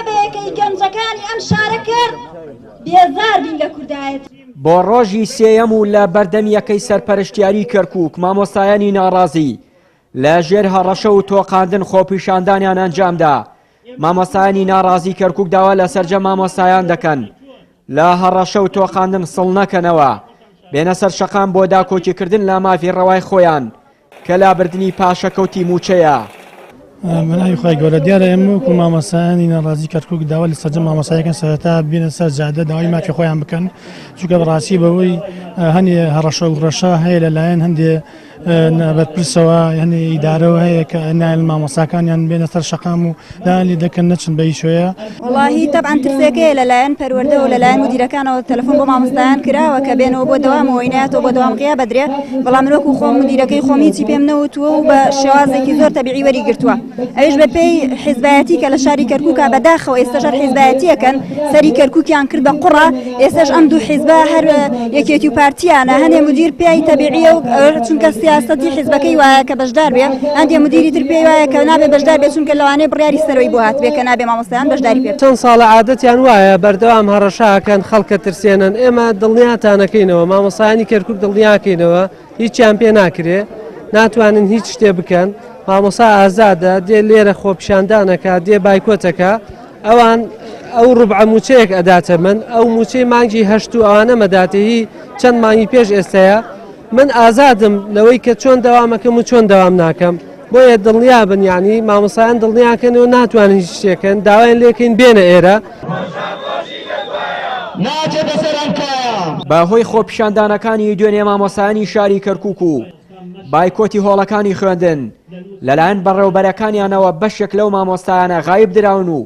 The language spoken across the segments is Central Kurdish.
بەیەکەی گەنجەکانی ئەم شارە کرد بێزار بین لە کوردایەت. بۆ ڕۆژی سێیەم و لە بەردەمیەکەی سەرپەرشتیاری کەرکووک مامۆستایانی ناڕازی لە ژێر هەڕەشە و تۆقاندن خۆپیشاندانیان ئەنجامدا. مامۆستایانی ناڕازی کەرکووک داوا لە سەرجە مامۆستایان دەکەن لە هەڕەشە و تۆقاندن سڵ نەکەنەوە، بێنە سەر شەقام بۆ داکۆکیکردن لە مافی ڕەوای خۆیان کە لابردنی پاشەکەوتی موچەیە. منای خۆی گەورە دیارە ئێمە وەکو مامۆستایانی ناڕازی کەرکووک داوا لە سەرجە مامۆستایەکان سەرەتا بینە سەر جادە داوای مافی خۆیان بکەن، چونکە بەڕاستی بەوەی هەنێ هەڕەشە و ڕەشە هەیە لەلایەن هەندێ بەدپرسەوە یعنی ئیدارەوە هەیە کە نایل مامۆستاکانیان بێنە سەر شەقام و دالی دەکەن نەچن بە ئیشۆیە. وڵاهی تەبعاً ترسێکەیە لەلایەن پەروەردە و لەلایەن مدیرەکانەوە تەلەفۆن بۆ مامۆستایان کراوە کە بێنەوە بۆ دەوامەوە ئینایەتەوە بۆ دەوام غیا بدرێ، بەڵام من وەکو خۆم مدیرەکەی خۆمی هیچی پێم نەوتووە و بە شێوازێکی زۆر تەبیعی وەریگرتووە. ئەویش بە پێی حیزبایەتی کە لە شاری کەرکووکە بەداخەوە ئێستاش حیزبایەتیەکەن سەری کەرکووکیان کرد بە قوڕە، ئێستاش ئەم دوو حیزبە هەر یەکێتی و پارتیانە، هەندێ مدیر پێی تەبیعیە و چونکە سیاسەتی حیزبەکەی وایە کە بەشدار بێ، هەندێ مدیری تر پێی وایە کە نابێ بەشدار بێت چونکە لەوانەیە بڕیاری سەرەوەی بۆ هاتبێ کە نابێ مامۆستایان بەشداری پێ. چەند ساڵە عادەتیان وایە بەردەوام هەڕەشەکەن خەڵکە ترسێنن، ئێمە دڵنیاتانەکەینەوە مامۆستایانی کەرکووک دڵنیاکەینەوە هیچیان پێ ناکرێ، ناتوانن هیچ شتێ بکەن. مامۆستا ئازادە دێ لێرە خۆپیشاندانەکە دێ بایکۆتەکە، ئەوان ئەو ڕوبع موچەیەک ئەداتە من ئەو موچەی مانگی هەشت و ئەوانە مەداتەهی چەند مانگی پێش ئێستەیە من ئازادم لەوەی کە چۆن دەوامەکەم و چۆن دەوام ناکەم، بۆیە دڵنیا بن یعنی مامۆستایان دڵنیاکەنەوە ناتوانن هیچ شتێکن داوایان لێکەین بێنە ئێرە. بەهۆی خۆپیشاندانەکانی دوێنێ مامۆستایانی شاری کەرکووک و بایکۆتی هۆڵەکانی خوێندن لەلایەن بەڕێوەبەرەکانیانەوە بەشێک لەو مامۆستایانە غایب دراون و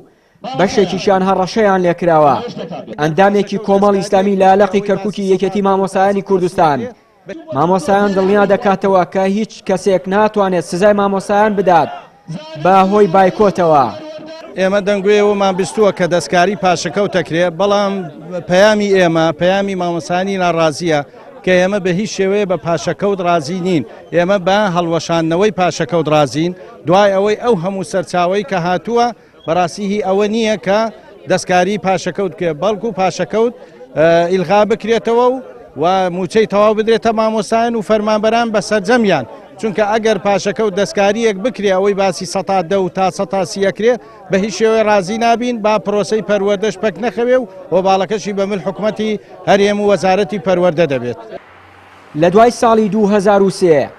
بەشێکیشیان هەڕەشەیان لێکراوە. ئەندامێکی کۆمەڵی ئیسلامی لە لەقی کەرکووکی یەکێتی مامۆستایانی کوردستان مامۆستایان دڵنیا دەکاتەوە کە هیچ کەسێک ناتوانێت سزای مامۆستایان بدات بەهۆی بایکۆتەوە. ئێمە دەنگوێەوەمان بیستووە کە دەستکاری پاشەکەوت دەکرێ، بەڵام پەیامی ئێمە پەیامی مامۆستایانی ناڕازیە کە ئێمە بە هیچ شێوەیە بە پاشەکەوت ڕازی نین، ئێمە بە هەڵوەشاندنەوەی پاشەکەوت ڕازین، دوای ئەوەی ئەو هەموو سەرچاوەی کە هاتووە بەڕاستیهی ئەوە نییە کە دەستکاری پاشەکەوت کرێ، بەڵکو پاشەکەوت ئیلغا بکرێتەوە و موچەی تەواو بدرێتە مامۆستایان و فەرمانبەران بە سەرجەمیان، چونکە ئەگەر پاشەکەوت دەستکاریەک بکرێ ئەوەی باسی ١١٠ تا ١٠٠ بە هیچ شێوەیە ڕازی نابین با پرۆسەی پەروەردەش پەک نەخەوێ و باڵەکەشی بە مل حکومەتی هەرێم و وەزارەتی پەروەردە دەبێت. لە دوای ساڵی 2003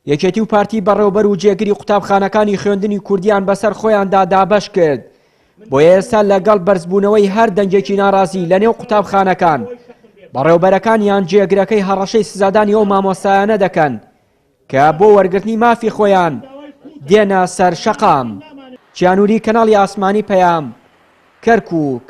یەکێتی و پارتی بەڕێوەبەر و جێگری قوتابخانەکانی خوێندنی کوردیان بەسەر خۆیاندا دابەش کرد، بۆ ئێستا لەگەڵ بەرزبوونەوەی هەر دەنگێکی ناڕازی لە نێو قوتابخانەکان بەڕێوەبەرەکانیان جێگرەکەی هەڕەشەی سزادانی ئەو مامۆستایانە دەکەن کە بۆ وەرگرتنی مافی خۆیان دێنە سەر شەقام. چیانووری کەناڵی ئاسمانی پەیام، کەرکووک.